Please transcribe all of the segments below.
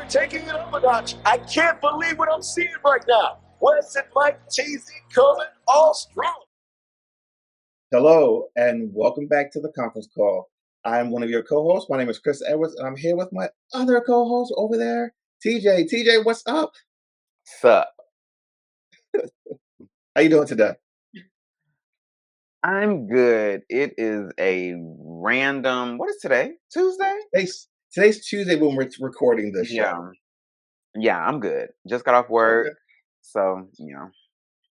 taking it up a notch. I can't believe what I'm seeing right now. Wes and Mike TZ coming all strong. Hello, and welcome back to the conference call. I'm one of your co-hosts. My name is Chris Edwards, and I'm here with my other co-host over there, TJ. TJ, what's up? Sup? How you doing today? I'm good. It is a random. What is today? Tuesday? Today's Tuesday when we're recording this show. Yeah, I'm good. Just got off work, Okay. so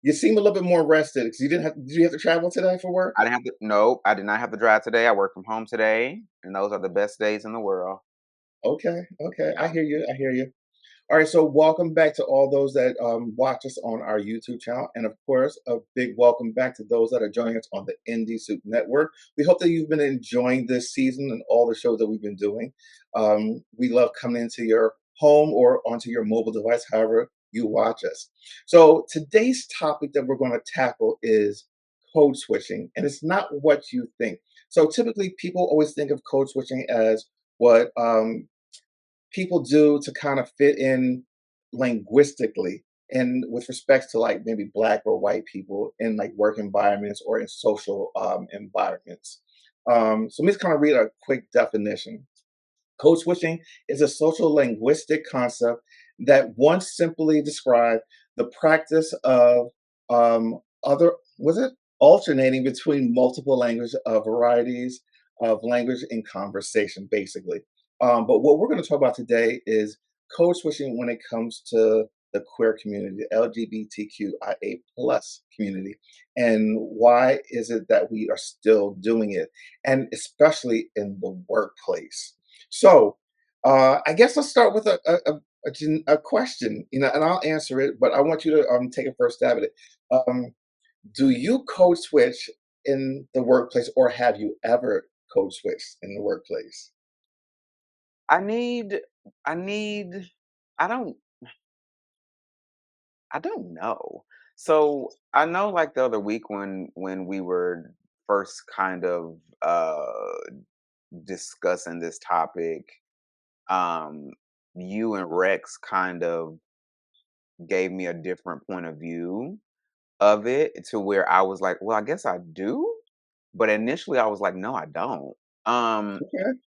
You seem a little bit more rested because you didn't have. Did you have to travel today for work? I didn't have to. Nope, I did not have to drive today. I work from home today, and those are the best days in the world. Okay. I Yeah. hear you. All right, so welcome back to all those that watch us on our YouTube channel. And of course, a big welcome back to those that are joining us on the Indie Soup Network. We hope that you've been enjoying this season and all the shows that we've been doing. We love coming into your home or onto your mobile device, however you watch us. So today's topic that we're going to tackle is code switching, and it's not what you think. So typically, people always think of code switching as what people do to kind of fit in linguistically and with respect to like maybe black or white people in like work environments or in social environments. So let me just kind of read a quick definition. Code switching is a social linguistic concept that once simply described the practice of other was it alternating between multiple language varieties of language in conversation, basically. But what we're going to talk about today is code switching when it comes to the queer community, the LGBTQIA plus community, and why is it that we are still doing it, and especially in the workplace. So, I guess let's start with a question, and I'll answer it, but I want you to take a first stab at it. Um, do you code switch in the workplace, or have you ever code switched in the workplace? I need. I need. I don't. I don't know. So I know, like the other week when we were first kind of discussing this topic, um, you and Rex kind of gave me a different point of view of it to where I was like, well, I guess I do. But initially I was like, no, I don't. Um, Okay.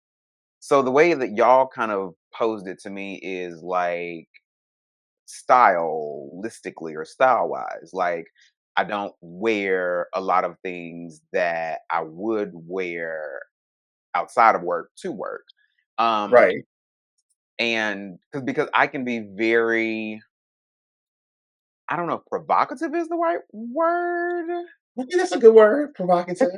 so the way that y'all kind of posed it to me is like stylistically or style wise. Like I don't wear a lot of things that I would wear outside of work to work. Um, Right. and because I can be very, I don't know if provocative is the right word. Okay, that's a good word, provocative.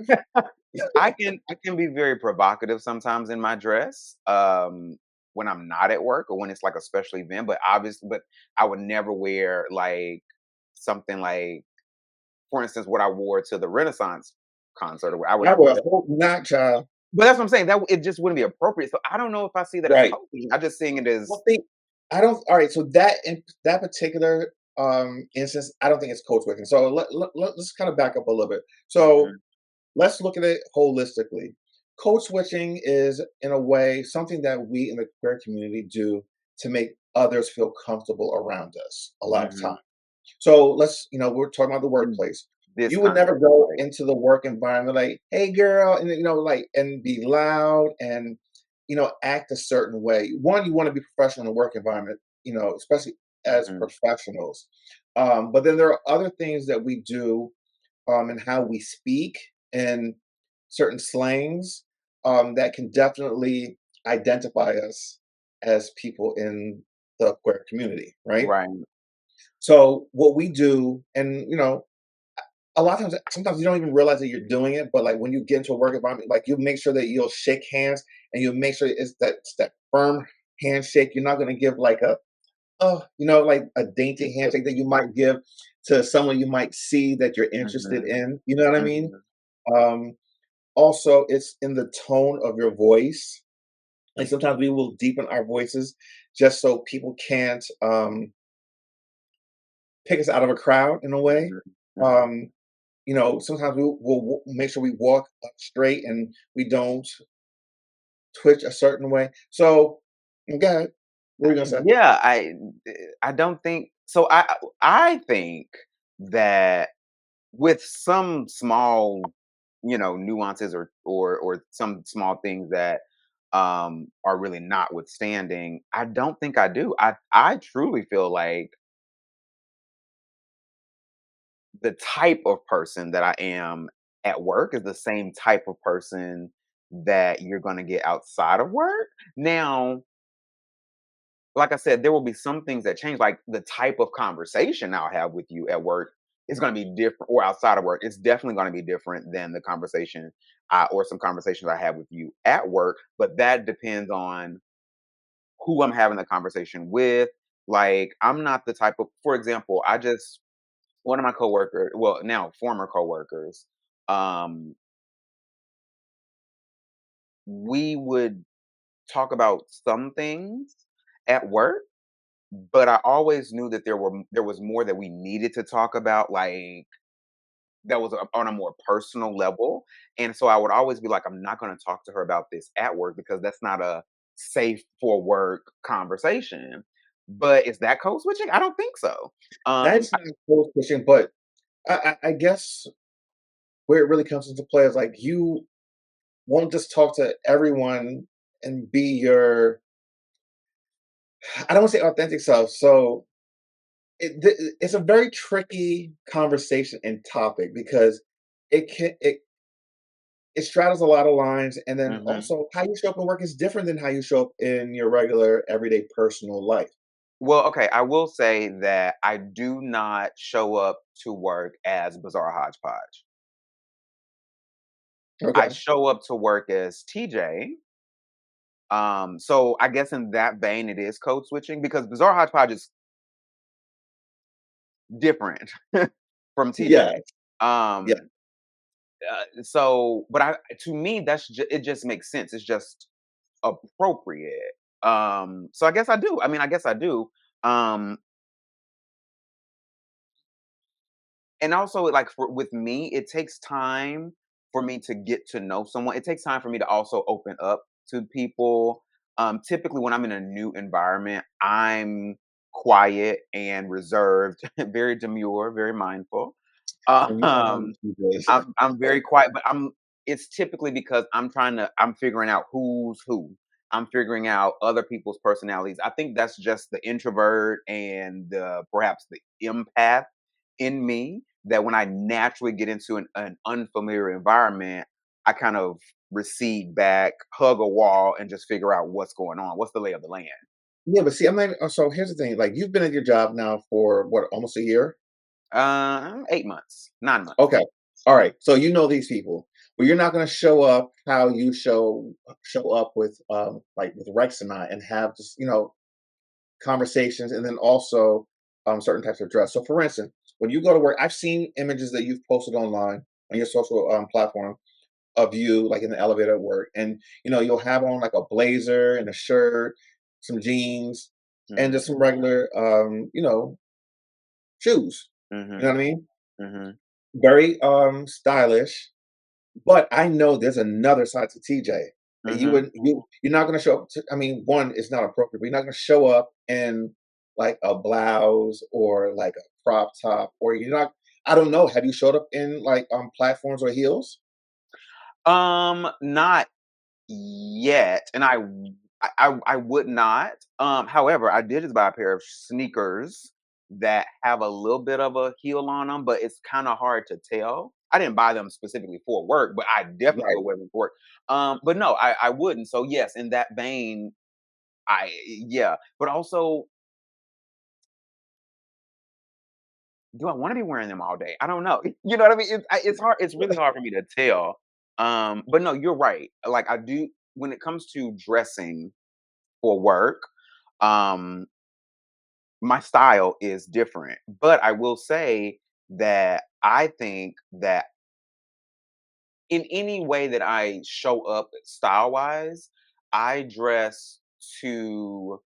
I can be very provocative sometimes in my dress, when I'm not at work or when it's like a special event, but I would never wear like something like, for instance, what I wore to the Renaissance concert. Or I would I would hope not, child. But that's what I'm saying. It just wouldn't be appropriate. So I don't know if I see that as Right. coding. I just seeing it as Well, think I don't. All right. So that in that particular instance, I don't think it's code switching. So let's kind of back up a little bit. So Mhm, let's look at it holistically. Code switching is, in a way, something that we in the queer community do to make others feel comfortable around us a lot of mhm. time. So we're talking about the In workplace. this You would never context, go right? into the work environment like, "Hey, girl," and like, and be loud and act a certain way. One, you want to be professional in a work environment, especially as Mhm, professionals. But then there are other things that we do and how we speak and certain slangs that can definitely identify us as people in the queer community, right? right. So what we do, and a lot of times, sometimes you don't even realize that you're doing it, but like when you get into a work environment, like you make sure that you'll shake hands and you make sure it's that firm handshake. You're not going to give like like a dainty handshake that you might give to someone you might see that you're interested Mhm, in. You know what I mean? mhm, Um, Also, it's in the tone of your voice. Like sometimes we will deepen our voices just so people can't pick us out of a crowd in a way. mhm, mhm. Um, sometimes we'll make sure we walk up straight and we don't twitch a certain way. So, okay. What were you gonna say? Yeah, I don't think so. I think that with some small, nuances or some small things that are really notwithstanding, I don't think I do. I truly feel like the type of person that I am at work is the same type of person that you're going to get outside of work. Now, like I said, there will be some things that change, like the type of conversation I'll have with you at work is going to be different, or outside of work, it's definitely going to be different than the conversation or some conversations I have with you at work. But that depends on who I'm having the conversation with. Like, I'm not the type of, for example, one of my coworkers, well, now former coworkers, um, we would talk about some things at work, but I always knew that there was more that we needed to talk about, like that was on a more personal level. And so I would always be like, I'm not going to talk to her about this at work because that's not a safe for work conversation. But is that code switching? I don't think so. That's not code pushing, but I guess where it really comes into play is like you won't just talk to everyone and be your I don't want to say authentic self. So it's a very tricky conversation and topic because it straddles a lot of lines, and then Mhm. also how you show up in work is different than how you show up in your regular everyday personal life. Well, okay, I will say that I do not show up to work as Bizarre Hodgepodge. I Okay. show up to work as TJ. So I guess in that vein, it is code switching because Bizarre Hodgepodge is different from TJ. Yeah. Yeah. Um, so, but to me, it just makes sense. It's just appropriate. So I guess I do. I mean, I guess I do. Um, and also like with me, it takes time for me to get to know someone. It takes time for me to also open up to people. Typically when I'm in a new environment, I'm quiet and reserved, very demure, very mindful. And you know how um this I'm very quiet, but it's typically because I'm figuring out who's who. I'm figuring out other people's personalities. I think that's just the introvert and perhaps the empath in me, that when I naturally get into an unfamiliar environment, I kind of recede back, hug a wall, and just figure out what's going on. What's the lay of the land? Yeah, but see, I'm not so here's the thing, like, you've been at your job now for what, almost a year? 8 months, 9 months. Okay. Alright, so you know these people, but you're not gonna show up how you show up with, like, with Rex and I and have just, conversations and then also, certain types of dress. So, for instance, when you go to work I've seen images that you've posted online on your social, platform of you, like, in the elevator at work, and, you'll have on, like, a blazer and a shirt, some jeans, and Mhm. just some regular, shoes. You know Mhm. what I mean? Mhm. Very, stylish, but I know there's another side to TJ. And Mhm. you're not gonna show up to I mean, one, it's not appropriate, but you're not gonna show up in, like, a blouse or, like, a crop top, or you're not I don't know, have you showed up in, like, platforms or heels? Not yet, and I would not. However, I did just buy a pair of sneakers that have a little bit of a heel on them, but it's kind of hard to tell. I didn't buy them specifically for work, but I definitely Right. would wear them for work. But no, I wouldn't. So yes, in that vein, yeah. But also, do I want to be wearing them all day? I don't know. You know what I mean? It's hard. It's really hard for me to tell. But no, you're right. Like I do when it comes to dressing for work. Um, my style is different, but I will say that I think that in any way that I show up style wise, I dress to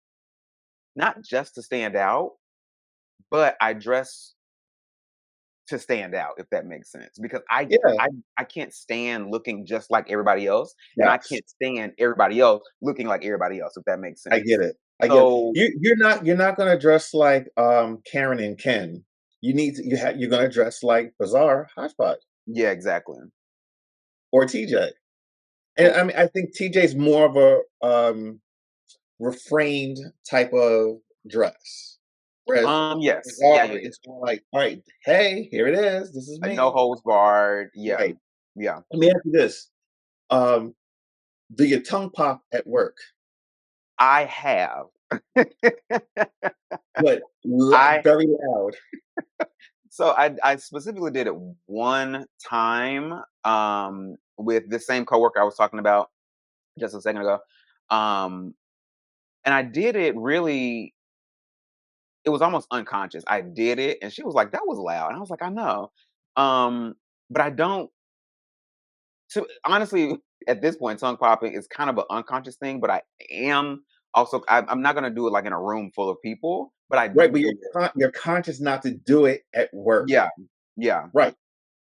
not just to stand out, but I dress to stand out, if that makes sense. Because I Yeah. I I can't stand looking just like everybody else, and I Yes. can't stand everybody else looking like everybody else, if that makes I sense. get it. I get it. So You're not gonna dress like Karen and Ken. You're gonna dress like Bazaar, Hodgepodge, yeah, exactly. or TJ. And Oh, I mean, I think TJ's more of a refrained type of dress. Whereas yes. Yeah, Bazaar yeah, yeah. is more like, all right, hey, here it is. This is A no me. holds barred. Yeah. Right. Yeah. Let me ask you this. Um, do you tongue pop at work? I have. But I very loud. so I specifically did it one time with the same coworker I was talking about just a second ago. Um and I did it really, it was almost unconscious. I did it and she was like, "That was loud." And I was like, "I know." Um but I don't, to honestly, at this point, tongue popping is kind of an unconscious thing, but I am also, I'm not gonna do it like in a room full of people, but I Right, do but do it. you're conscious not to do it at work. Yeah. Yeah. Right.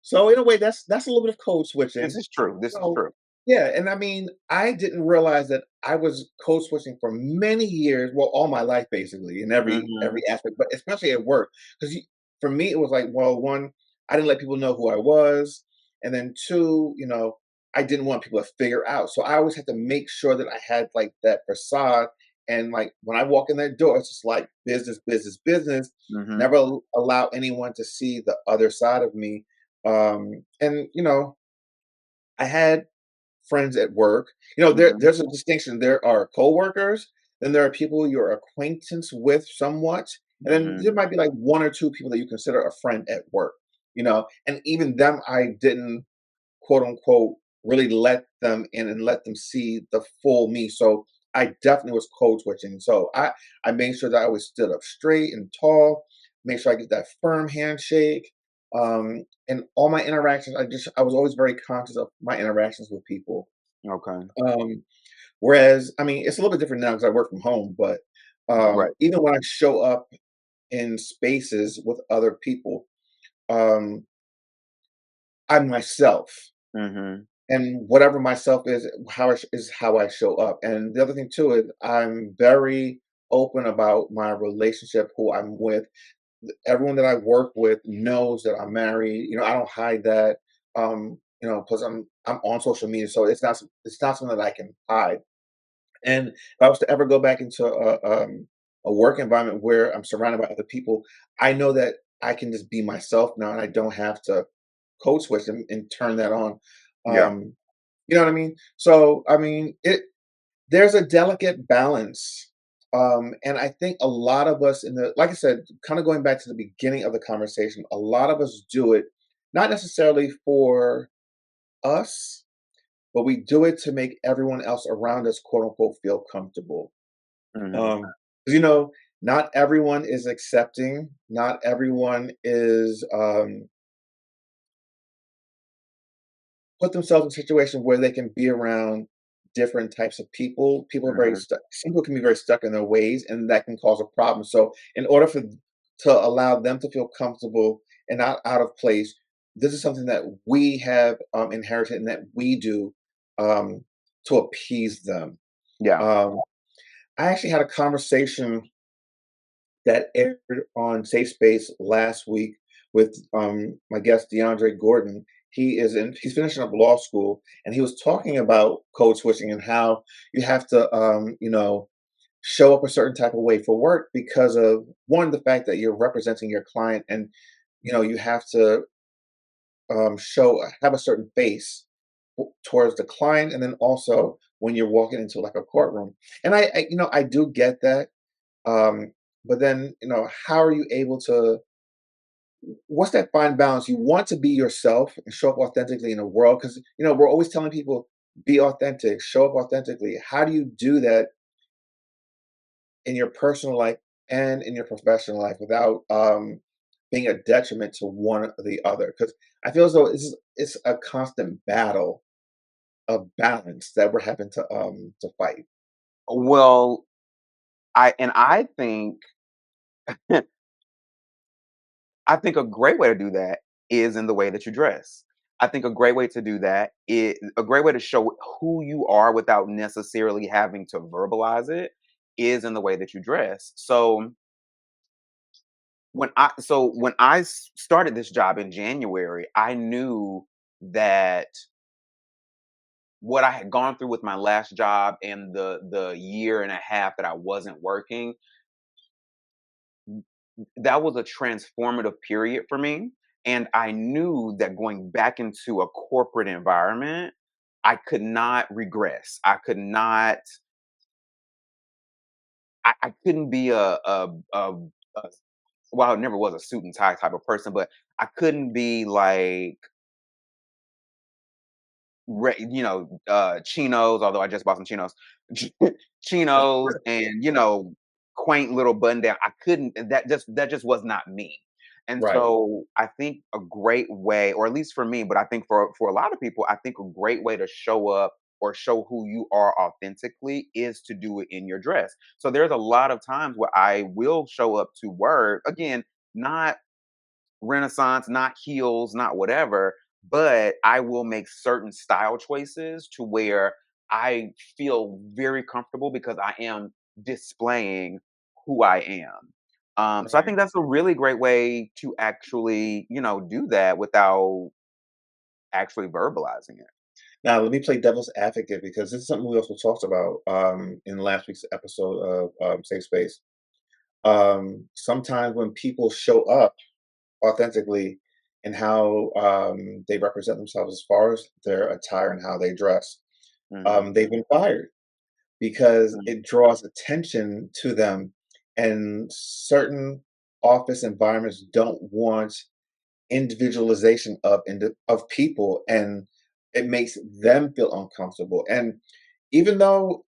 So in a way, that's a little bit of code This switching. is true. This is So true. yeah, and I mean, I didn't realize that I was code switching for many years, well, all my life basically, in every Mhm. aspect, but especially at work. Because for me, it was like, well, one, I didn't let people know who I was, and then two, I didn't want people to figure out. So I always had to make sure that I had like that facade, and like when I walk in that door, it's just like business, business, business. Mhm. Never allow anyone to see the other side of me. And I had friends at work. Mhm. There's a distinction. There are coworkers, then there are people you're acquaintance with somewhat, and then there Mhm. might be like one or two people that you consider a friend at work. And even them, I didn't quote unquote really let them in and let them see the full me. So I definitely was code switching. So I made sure that I always stood up straight and tall, make sure I get that firm handshake. And all my interactions, I was always very conscious of my interactions with people. Okay. Um, Whereas, I mean, it's a little bit different now because I work from home, but Right. even when I show up in spaces with other people, um, I'm myself. Mhm. And whatever myself is, is how I show up. And the other thing too is I'm very open about my relationship, who I'm with. Everyone that I work with knows that I'm married. I don't hide that. Plus I'm on social media, so it's not something that I can hide. And if I was to ever go back into a work environment where I'm surrounded by other people, I know that I can just be myself now, and I don't have to code switch and turn that on. Yeah. Um, you know what I mean? So I mean, there's a delicate balance. And I think a lot of us like I said, kind of going back to the beginning of the conversation, a lot of us do it not necessarily for us, but we do it to make everyone else around us, quote unquote, feel comfortable. Mhm. Um, 'Cause, not everyone is accepting, not everyone is put themselves in a situation where they can be around different types of people. People are very Mhm. stuck. Some people can be very stuck in their ways, and that can cause a problem. So, in order to allow them to feel comfortable and not out of place, this is something that we have inherited and that we do um, to appease them. Yeah. Um, I actually had a conversation that aired on Safe Space last week with my guest DeAndre Gordon. He's finishing up law school, and he was talking about code switching and how you have to show up a certain type of way for work because of one, the fact that you're representing your client, and you have to have a certain face towards the client, and then also when you're walking into like a courtroom. And I do get that. um, but then, how are you able to, what's that fine balance? You want to be yourself and show up authentically in the world because, we're always telling people, be authentic, show up authentically. How do you do that in your personal life and in your professional life without being a detriment to one or the other? Because I feel as though it's a constant battle of balance that we're having to fight. Well, I think I think a great way to do that is in the way that you dress. I think a great way to do that is a great way to show who you are without necessarily having to verbalize it is in the way that you dress. So when I started this job in January, I knew that what I had gone through with my last job and the year and a half that I wasn't working, that was a transformative period for me. And I knew that going back into a corporate environment, I could not regress. I couldn't be a well, I never was a suit and tie type of person, but I couldn't be like chinos, although I just bought some chinos. Chinos and, quaint little button down. I couldn't that just was not me. And Right. so I think a great way, or at least for me, but I think for a lot of people, I think a great way to show up or show who you are authentically is to do it in your dress. So there's a lot of times where I will show up to work, again, not Renaissance, not heels, not whatever, but I will make certain style choices to where I feel very comfortable because I am displaying who I am. So I Right. think that's a really great way to actually, do that without actually verbalizing it. Now, let me play devil's advocate because this is something we also talked about in last week's episode of Safe Space. Sometimes when people show up authentically in how they represent themselves as far as their attire and how they dress, Hmm. they've been fired because it draws attention to them. And certain office environments don't want individualization of people, and it makes them feel uncomfortable. And even though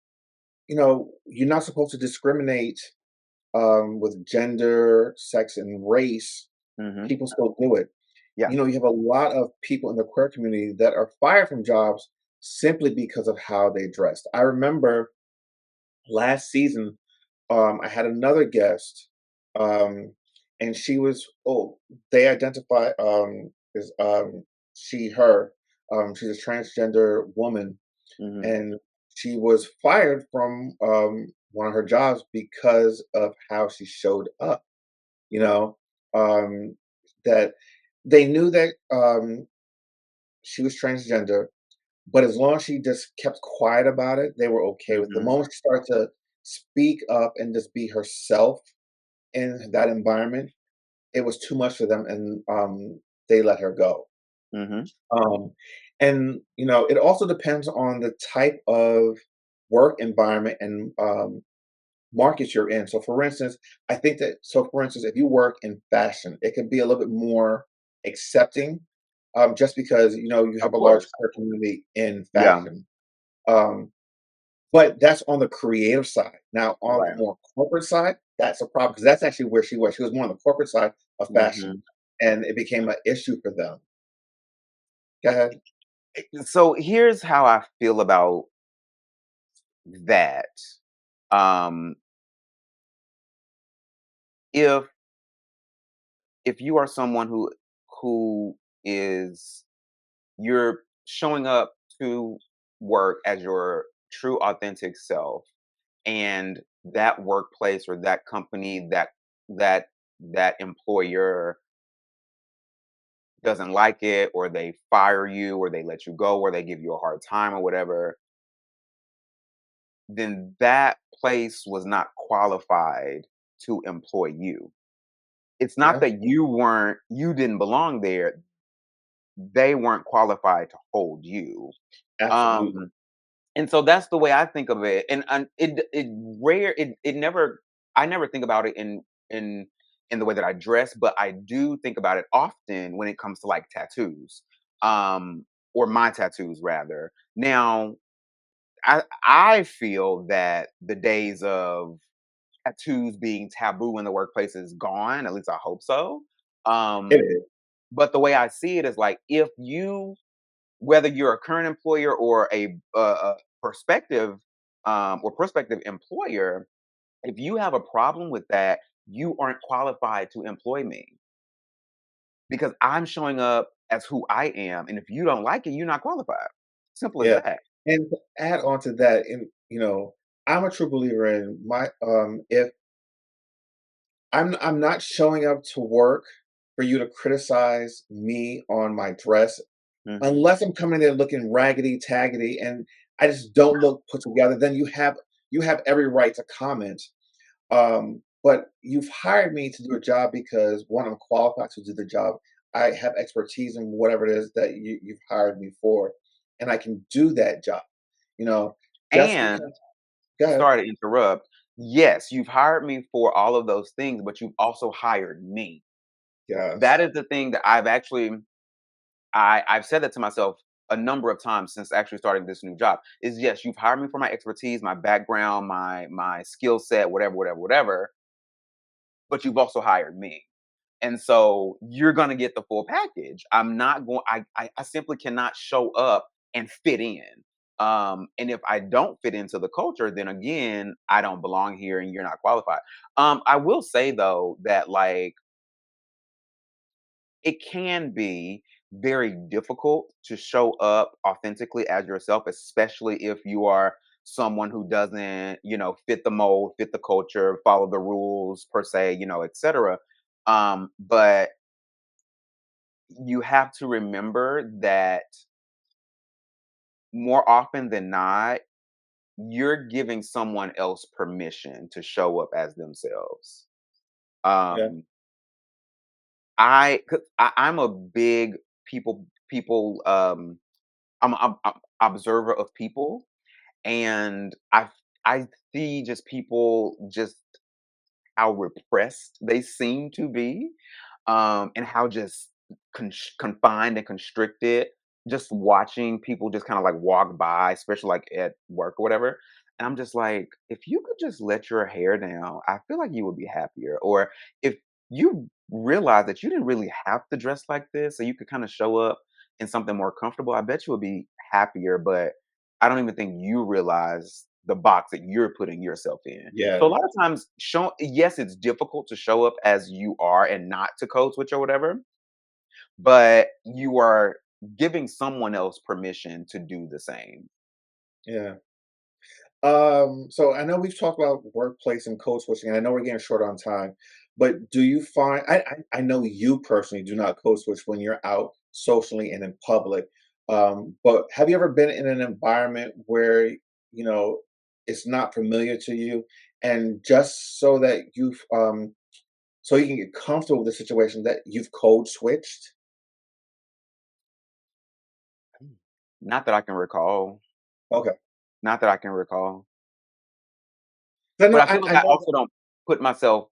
you're not supposed to discriminate with gender, sex, and race, Hmm. people still do it. Yeah. You have a lot of people in the queer community that are fired from jobs simply because of how they dressed. I remember last season, I had another guest, um, and she was they identify as she, her. She's a transgender woman, Hmm. and she was fired from one of her jobs because of how she showed up. You know, um, that they knew that she was transgender, but as long as she just kept quiet about it, they were okay with it. The Hmm. moment she started to speak up and just be herself in that environment, it was too much for them, and they let her go. Hmm. Um, and it also depends on the type of work environment and market you're in. So, for instance, I think that for instance, if you work in fashion, it can be a little bit more accepting, just because you have Of a large course. queer community in Yeah. fashion. Um, but that's on the creative side. Now, on the Right. more corporate side, that's a problem because that's actually where she was. She was more on the corporate side of fashion, Hmm. and it became an issue for them. Go ahead. So here's how I feel about that. Um, if if you are someone who is you're showing up to work as your true authentic self, and that workplace or that company, that that employer doesn't like it, or they fire you, or they let you go, or they give you a hard time or whatever, then that place was not qualified to employ you. It's not Yeah, that you didn't belong there, they weren't qualified to hold you. absolutely. Um, and so that's the way I think of it. And it never I never think about it in in the way that I dress, but I do think about it often when it comes to like tattoos. Or my tattoos rather. Now, I feel that the days of tattoos being taboo in the workplace is gone. At least I hope so. It Um, is. but the way I see it is like if you, whether you're a current employer or a prospective prospective employer, if you have a problem with that, you aren't qualified to employ me. because I'm showing up as who I am, and if you don't like it, you're not qualified. Simple as Yeah. that. And to add on to that, and I'm a true believer in my if I'm not showing up to work for you to criticize me on my dress Mhm. unless I'm coming there looking raggedy taggedy and I just don't look put together, then you have every right to comment. But you've hired me to do a job because one, I'm qualified to do the job. I have expertise in whatever it is that you've hired me for, and I can do that job. You know, just And because. Go ahead. sorry to interrupt. Yes, you've hired me for all of those things, but you've also hired me. Yes. That is the thing that I've said that to myself a number of times since actually starting this new job. Is yes, you've hired me for my expertise, my background, my skill set, whatever, whatever, whatever, but you've also hired me. And so you're gonna get the full package. I'm not going I simply cannot show up and fit in. And if I don't fit into the culture, then again, I don't belong here and you're not qualified. I will say though that like it can be very difficult to show up authentically as yourself, especially if you are someone who doesn't, fit the mold, fit the culture, follow the rules per se, etc. But you have to remember that more often than not, you're giving someone else permission to show up as themselves. Yeah. Um, 'Cause I'm a big people. I'm observer of people, and I see just people just how repressed they seem to be, and how just confined and constricted. Just watching people just kind of like walk by, especially like at work or whatever. And I'm just like, if you could just let your hair down, I feel like you would be happier. Or if you realize that you didn't really have to dress like this, so you could kind of show up in something more comfortable, I bet you would be happier. But I don't even think you realize the box that you're putting yourself in. So a Yeah. lot of times, yes, it's difficult to show up as you are and not to code switch or whatever, but you are giving someone else permission to do the same. Yeah. So I know we've talked about workplace and code switching, and I know we're getting short on time, but do you find I know you personally do not code switch when you're out socially and in public. But have you ever been in an environment where you know it's not familiar to you, and just so that so you can get comfortable with the situation that you've code switched? Not that I can recall. Okay. Not that I can recall. Then But no, I feel like I I know. also don't put myself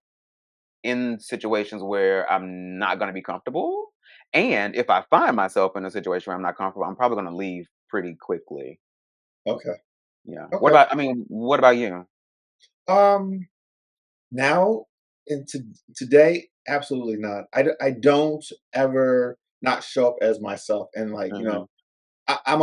in situations where I'm not going to be comfortable. And if I find myself in a situation where I'm not comfortable, I'm probably going to leave pretty quickly. Okay. Yeah. Okay. What about you? Um. Now, into today, absolutely not. I don't ever not show up as myself, and Hmm. I'm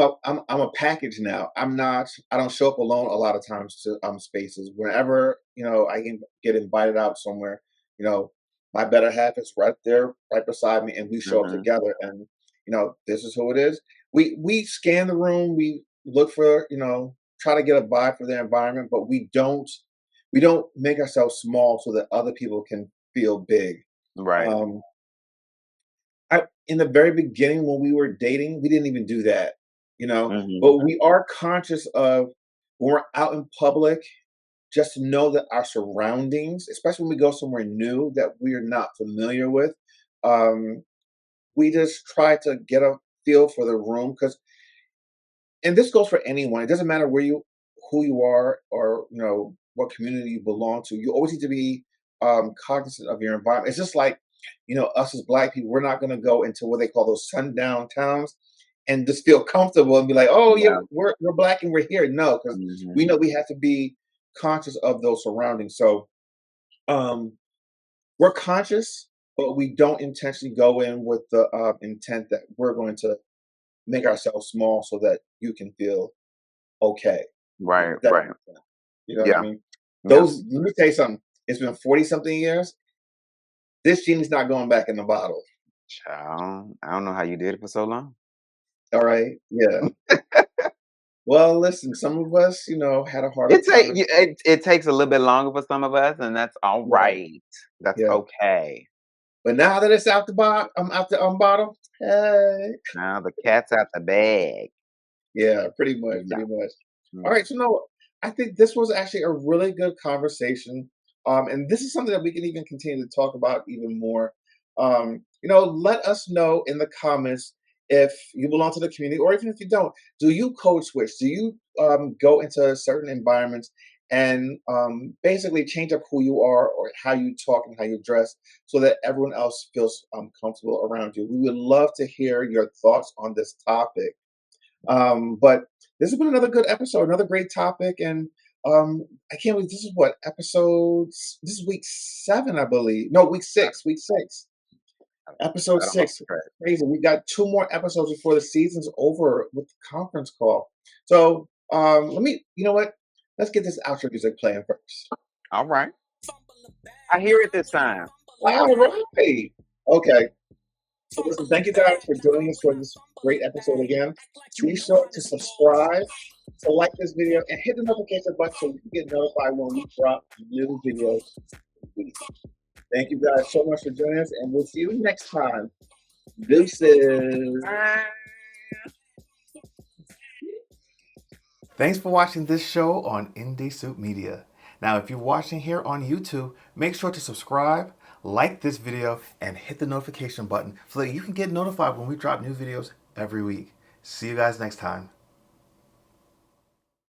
a package now. I don't show up alone a lot of times to spaces. Whenever I can get invited out somewhere, you know, my better half is right there, right beside me, and we show up Hmm. together. And this is who it is. We scan the room. We look for try to get a vibe for their environment, but we don't make ourselves small so that other people can feel big. Right. Um, in the very beginning when we were dating, we didn't even do that, Hmm. but we are conscious of when we're out in public, just to know that our surroundings, especially when we go somewhere new that we're not familiar with, um, we just try to get a feel for the room because, and this goes for anyone. It doesn't matter who you are, or what community you belong to. You always need to be cognizant of your environment. It's just like, us as Black people, we're not going to go into what they call those sundown towns and just feel comfortable and be like, oh yeah, Yeah. we're Black and we're here. No, because we Hmm. know we have to be conscious of those surroundings. So um, we're conscious, but we don't intentionally go in with the intent that we're going to make ourselves small so that you can feel okay. Right. If that Right. makes sense. You know what I Yeah. mean? Yeah. Let me tell you something. It's been 40 something years. This genie's not going back in the bottle. Child, I don't know how you did it for so long. All right, yeah. Well, listen, some of us, had a harder time. It takes a little bit longer for some of us, and that's all Yeah, right. That's yeah. okay. But now that it's out the box, I'm out the bottom. Hey, Now the cat's out the bag. yeah, pretty much, Yeah. pretty much. All Yeah. right, so no, I think this was actually a really good conversation. And this is something that we can even continue to talk about even more. Let us know in the comments if you belong to the community, or even if you don't. Do you code switch? Do you go into certain environments and basically change up who you are or how you talk and how you dress so that everyone else feels comfortable around you? We would love to hear your thoughts on this topic. But this has been another good episode, another great topic, and I can't believe this is what episodes. This is week 7, I believe. No, week I, 6. Week 6, episode I don't know 6. the track. Crazy. We got 2 more episodes before the season's over with the conference call. So let me. You know what? Let's get this outro music playing first. All right. I hear it this time. All right. Okay. So listen, thank you guys for joining us for this great episode again. Be sure to subscribe, to like this video, and hit the notification button so you can get notified when we drop new videos this week. Thank you guys so much for joining us, and we'll see you next time. Deuces. Thanks for watching this show on Indie Soup Media. Now, if you're watching here on YouTube, make sure to subscribe, like this video, and hit the notification button so that you can get notified when we drop new videos every week. See you guys next time.